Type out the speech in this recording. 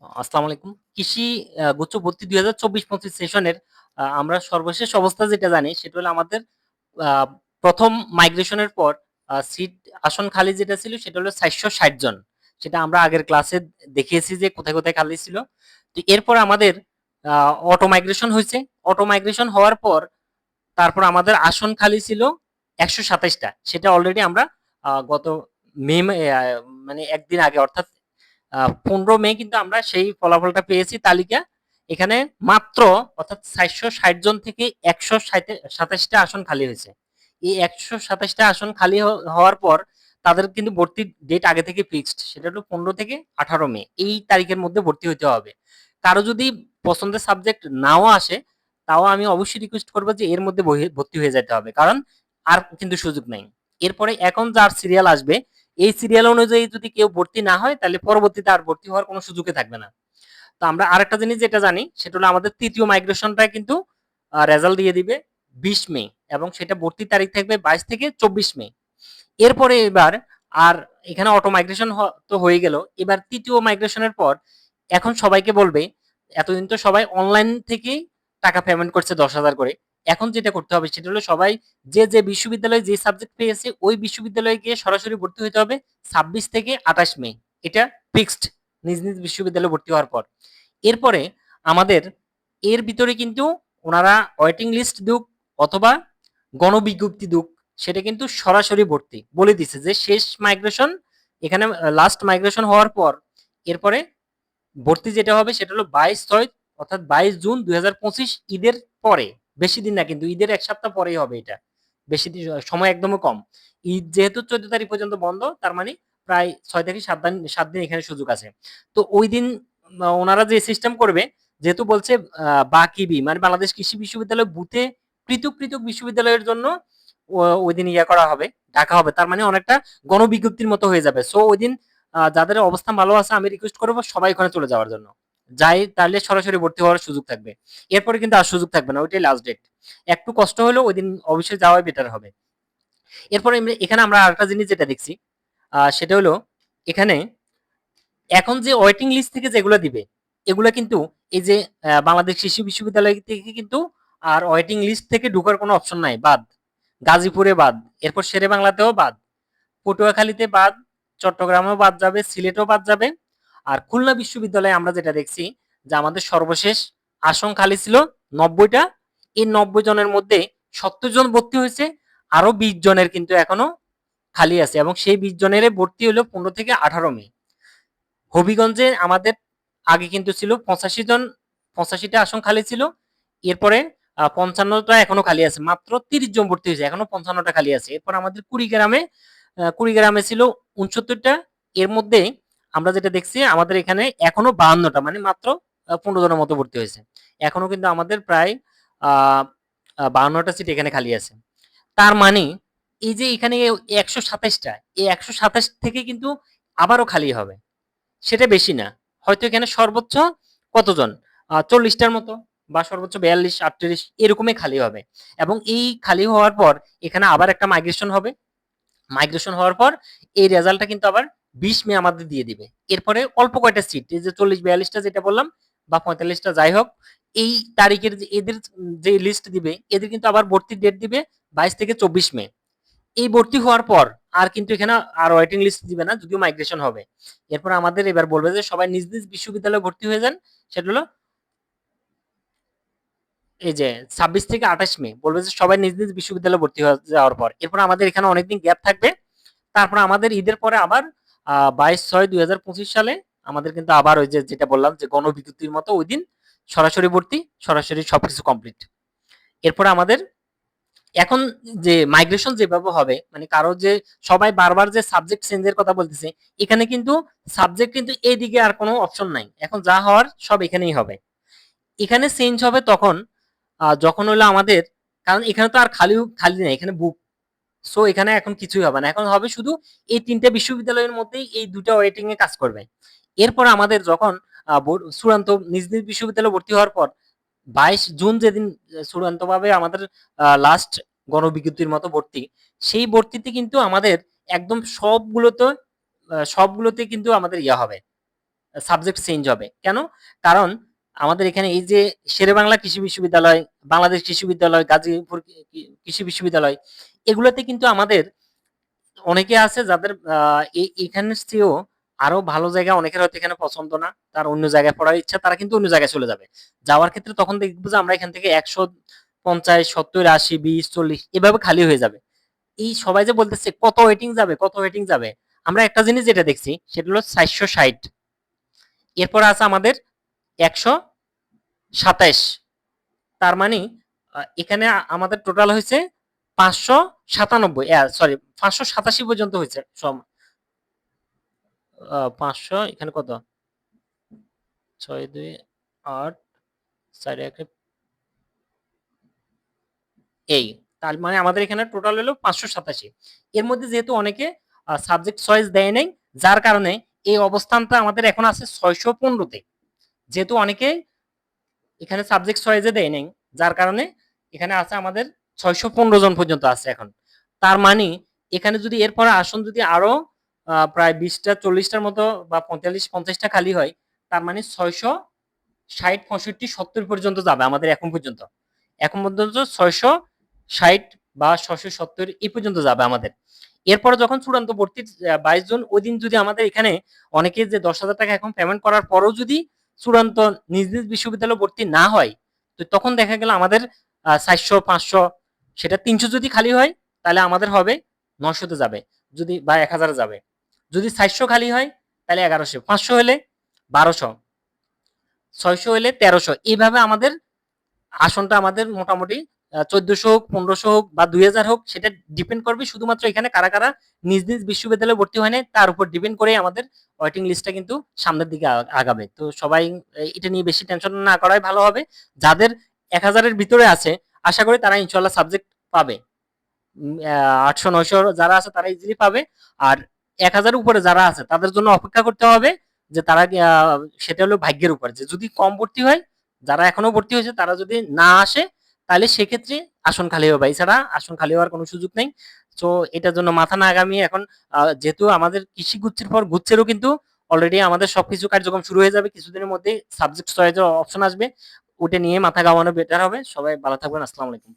আসসালামু আলাইকুম। কৃষি গুচ্ছ ভর্তি ২০২৪-২৫ সেশনের আমরা সর্বশেষ অবস্থা যেটা জানি সেটা হলো আমাদের আ ১ম মাইগ্রেশনের পর সিট আসন খালি যেটা ছিল সেটা হলো ৪৬০ জন। সেটা আমরা আগের ক্লাসে দেখিয়েছি যে কোথায়, কোথায় খালি ছিল। তো এরপর আমাদের আ অটো মাইগ্রেশন হইছে। অটো মাইগ্রেশন হওয়ার পর তারপর আমাদের আসন খালি ছিল ১২৭ টা। সেটা অলরেডি আমরা গত মে মে আ মানে ১ দিন আগে অর্থাৎ ১৫ মে কিন্তু আমরা সেই ফলাফলটা পেয়েছি তালিকা। এখানে মাত্র অর্থাৎ ৪৬০ জন থেকে ১২৭ টা আসন খালি হয়েছে। এই ১২৭ টা আসন খালি হওয়ার পর তাদের কিন্তু ভর্তির ডেট আগে থেকে ফিক্সড। সেটা হলো ১৫ থেকে ১৮ মে। এই তারিখের মধ্যে ভর্তি হইতে হবে। কারো যদি পছন্দের সাবজেক্ট নাও আসে, তাও আমি অবশ্যই রিকোয়েস্ট করব যে এর মধ্যে ভর্তি হয়ে যেতে হবে। কারণ আর কিন্তু সুযোগ নাই। এরপরে এখন যার সিরিয়াল আসবে এই সিরিয়াল অনুযায়ী যদি কেউ ভর্তি না হয় তাহলে পরবর্তীতে আর ভর্তি হওয়ার কোনো সুযোগই থাকবে না। তো আমরা আরেকটা জিনিস যেটা জানি সেটা হলো আমাদের তৃতীয় মাইগ্রেশনটা কিন্তু রেজাল্ট দিয়ে দিবে ২০ মে এবং সেটা ভর্তির তারিখ থাকবে ২২ থেকে ২৪ মে। এরপরে এবার আর এখানে অটো মাইগ্রেশন তো হয়ে গেল। এবার তৃতীয় মাইগ্রেশনের পর এখন সবাইকে বলবে এতদিন তো সবাই অনলাইন থেকেই টাকা পেমেন্ট করছে ১০,০০০ করে। এখন যেটা করতে হবে সেটা হলো সবাই যে বিশ্ববিদ্যালয়ে যে সাবজেক্ট পেয়েছে ওই বিশ্ববিদ্যালয়ে গিয়ে সরাসরি ভর্তি হইতে হবে ২৬ থেকে ২৮ মে। এটা ফিক্সড নিজ, নিজ বিশ্ববিদ্যালয়ে ভর্তি হওয়ার পর। এরপরে আমাদের এর ভিতরে কিন্তু ওনারা ওয়েটিং লিস্ট দিক অথবা গণবিজ্ঞপ্তি দিক সেটা কিন্তু সরাসরি ভর্তি বলে দিছে যে শেষ মাইগ্রেশন এখানে লাস্ট মাইগ্রেশন হওয়ার পর এরপরে ভর্তি যেটা হবে সেটা হলো ২২/৬ অর্থাৎ ২২ জুন ২০২৫ ঈদের পরে। বেশি দিন না কিন্তু ঈদের ১ সপ্তাহ পরেই হবে এটা। বেশি দিন সময় একদমই কম। ঈদ যেহেতু ১৪ তারিখ পর্যন্ত বন্ধ তার মানে প্রায় ৬ থেকে ৭ দিন এখানে সুযোগ আছে। তো ওই দিন ওনারা যে সিস্টেম করবে যেহেতু বলছে বাকিবি মানে বাংলাদেশ কৃষি বিশ্ববিদ্যালয় বুথে পৃথক, পৃথক বিশ্ববিদ্যালয়ের জন্য ওইদিন ইয়ে করা হবে, ডাকা হবে। তার মানে অনেকটা গণবিজ্ঞপ্তির মতো হয়ে যাবে। সো ওইদিন যাদের অবস্থান ভালো আছে আমি রিকোয়েস্ট করবো সবাই ওখানে চলে যাওয়ার জন্য। যাই তাহলে সরাসরি ভর্তি হওয়ার সুযোগ থাকবে। এরপরে কিন্তু আর সুযোগ থাকবে না। ওইটাই লাস্ট ডেট। একটু কষ্ট হলেও ওইদিন অবশ্যই যাওয়াই বেটার হবে। এরপরে এখানে আমরা আরেকটা জিনিস যেটা দেখছি সেটা হলো এখানে এখন যে ওয়েটিং লিস্ট থেকে যেগুলো দিবে এগুলো কিন্তু এই যে বাংলাদেশ কৃষি বিশ্ববিদ্যালয় থেকে কিন্তু আর ওয়েটিং লিস্ট থেকে ঢোকার কোনো অপশন নাই বাদ। গাজীপুরে বাদ, এরপর শেরে বাংলাতেও বাদ, পটুয়াখালীতে বাদ, চট্টগ্রামেও বাদ যাবে, সিলেটও বাদ যাবে। আর খুলনা বিশ্ববিদ্যালয়ে আমরা যেটা দেখছি যে আমাদের সর্বশেষ আসন খালি ছিল ৯০টা। এই ৯০ জনের মধ্যে ৭০ জন ভর্তি হয়েছে, আরো ২০ জনের কিন্তু এখনো খালি আছে এবং সেই ২০ জনের ভর্তি হলো ১৫ থেকে ১৮ মে। হবিগঞ্জে আমাদের আগে কিন্তু ছিল ৮৫টা আসন খালি ছিল। এরপরে ৫৫টা এখনো খালি আছে। মাত্র ৩০ জন ভর্তি হয়েছে। এখনো ৫৫টা খালি আছে। এরপর আমাদের কুড়িগ্রামে ছিল ৬৯টা। এর মধ্যে আমরা যেটা দেখছি আমাদের এখানে এখনো ৫২টা মানে মাত্র ১৫ জনের মতো ভর্তি হয়েছে। এখনো কিন্তু আমাদের প্রায় আ আ ৫২টা সিট এখানে খালি আছে। তার মানে এই যে এখানে ১২৭টা, এই ১২৭ থেকে কিন্তু আবারও খালি হবে। সেটা বেশি না। হয়তো এখানে সর্বোচ্চ কতজন? ৪০ টার মতো বা সর্বোচ্চ ৪২, ৩৮ এরকমই খালি হবে। এবং এই খালি হওয়ার পর এখানে আবার একটা মাইগ্রেশন হবে। মাইগ্রেশন হওয়ার পর এই রেজাল্টটা কিন্তু আবার ২০ মে আমাদের দিয়ে দিবে। এরপরে অল্প কয়টা সিট এই যে ৪০, ৪২ টা যেটা বললাম বা ৪৫ টা যাই হোক, এই তারিখের যে এদের যে লিস্ট দিবে এদের কিন্তু আবার ভর্তির ডেট দিবে ২২ থেকে ২৪ মে। এই ভর্তি হওয়ার পর আর কিন্তু এখানে আর ওয়েটিং লিস্ট দিবে না যদিও মাইগ্রেশন হবে। এরপর আমাদের এবার বলবে যে সবাই নিজ নিজ বিশ্ববিদ্যালয়ে ভর্তি হয়ে যান। সেটা হলো এই যে ২৬ থেকে ২৮ মে বলবে যে সবাই নিজ নিজ বিশ্ববিদ্যালয়ে ভর্তি হয়ে যাওয়ার পর এরপর আমাদের এখানে অনেকদিন গ্যাপ থাকবে। তারপর আমাদের ঈদের পরে আবার ২২/৬/২০২৫ সালে আমাদের কিন্তু আবার ওই যে যেটা বললাম যে গণবিজ্ঞপ্তির মতো ওই দিন সরাসরি ভর্তি, সরাসরি সবকিছু কমপ্লিট। এরপরে আমাদের এখন যে মাইগ্রেশন যেভাবে হবে মানে কারো যে সবাই বারবার যে সাবজেক্ট চেঞ্জের কথা বলতেছে এখানে কিন্তু সাবজেক্ট কিন্তু এইদিকে আর কোনো অপশন নাই। এখন যা হওয়ার সব এখানেই হবে। এখানে চেঞ্জ হবে তখন যখন হলো আমাদের কারণ এখানে তো আর খালি খালি নেই এখানে বুক। সো এখানে এখন কিছুই হবে না। এখন হবে শুধু এই ৩ টা বিশ্ববিদ্যালয়ের মধ্যেই এই ২ টা ওয়েটিং এ কাজ করবে। এরপর আমাদের যখন চূড়ান্ত নিজ, নিজ বিশ্ববিদ্যালয়ে ভর্তি হওয়ার পর ২২ জুন যেদিন চূড়ান্তভাবে আমাদের লাস্ট গণবিজ্ঞপ্তির মতো ভর্তি, সেই ভর্তিতে কিন্তু আমাদের একদম সবগুলোতে কিন্তু আমাদের ইয়া হবে। সাবজেক্ট চেঞ্জ হবে। কেন? কারণ আমাদের এখানে এই যে শেরেবাংলা কৃষি বিশ্ববিদ্যালয়, বাংলাদেশ কৃষি বিশ্ববিদ্যালয়, গাজীপুর কৃষি বিশ্ববিদ্যালয়, এগুলোতে কিন্তু আমাদের অনেকে আছে যাদের এখানের চেয়েও আরো ভালো জায়গা, অনেকের হয়তো এখানে পছন্দ না, তার অন্য জায়গায় পড়ার ইচ্ছা, তারা কিন্তু অন্য জায়গায় চলে যাবে। যাওয়ার ক্ষেত্রে তখন দেখবো যে আমরা এখান থেকে 150, 70, 80, 20, 40 এভাবে খালি হয়ে যাবে। এই সবাই যে বলতেছে কত ওয়েটিং যাবে, কত ওয়েটিং যাবে, আমরা একটা জিনিস যেটা দেখছি সেটা হলো 460, এরপর আছে আমাদের 127, তার মানে এখানে আমাদের টোটাল হয়েছে 597, সরি 587 পর্যন্ত হয়েছে সব। 500 এখানে কত, 6, 2, 8, 4, 1, এই, তার মানে আমাদের এখানে টোটাল হলো 587। এর মধ্যে যেহেতু অনেকে সাবজেক্ট চয়েস দেয় নাই, যার কারণে এই অবস্থানটা আমাদের এখন আছে 615-তে। যেহেতু অনেকে এখানে সাবজেক্ট চয়েসে দেয় নাই, যার কারণে এখানে আছে আমাদের 615 জন পর্যন্ত আছে এখন। তার মানে এখানে যদি এরপরে আসন যদি আরো প্রায় 20টা 40টার মতো বা 45-50টা খালি হয়, তার মানে 660, 65, 70 পর্যন্ত যাবে আমাদের এখন পর্যন্ত। এখন পর্যন্ত 660 বা 670 এই পর্যন্ত যাবে আমাদের। এরপরে যখন চূড়ান্ত ভর্তির 22 জন ওই দিন যদি আমাদের এখানে অনেকে যে 10,000 টাকা এখন পেমেন্ট করার পরও যদি চূড়ান্ত নিজ নিজ বিশ্ববিদ্যালয়ে ভর্তি না হয়, তো তখন দেখা গেল আমাদের 400, 500, সেটা 300 যদি খালি হয়, তাহলে আমাদের হবে 900-তে যাবে, যদি বা 1000-এ যাবে। যদি 400 খালি হয় তাহলে 1100, 500 হলে 1200, 600 হলে 1300, এইভাবে আমাদের আসনটা আমাদের মোটামুটি 1400 হোক, 1500 হোক বা 2000 হোক, সেটা ডিপেন্ড করবে শুধুমাত্র এখানে কারা কারা নিজ নিজ বিশ্ববিদ্যালয়ে ভর্তি হয় নাই, তার উপর ডিপেন্ড করে আমাদের ওয়েটিং লিস্টটা কিন্তু সামনের দিকে আগাবে। তো সবাই এটা নিয়ে বেশি টেনশন না করাই ভালো হবে। যাদের 1000-এর ভিতরে আছে, আশা করি তারা ইনশাল্লাহ সাবজেক্ট পাবে। 800, 900 যারা আছে তারা ইজিলি পাবে। আর 1000 উপরে যারা আছে তাদের জন্য অপেক্ষা করতে হবে, যে তারা সেটা হলো ভাগ্যের উপর, যে যদি কম ভর্তি হয়, যারা এখনো ভর্তি হয়েছে তারা যদি না আসে, তাহলে সেক্ষেত্রে আসন খালি হবে, এছাড়া আসন খালি হওয়ার কোনো সুযোগ নেই। তো এটার জন্য মাথা না আগামিয়ে এখন যেহেতু আমাদের কৃষি গুচ্ছের পর গুচ্ছেরও কিন্তু অলরেডি আমাদের সবকিছু কার্যক্রম শুরু হয়ে যাবে, কিছুদিনের মধ্যে সাবজেক্ট চয়েসের অপশন আসবে, ওটা নিয়ে মাথা ঘামানো বেটার হবে। সবাই ভালো থাকবেন, আসসালামু আলাইকুম।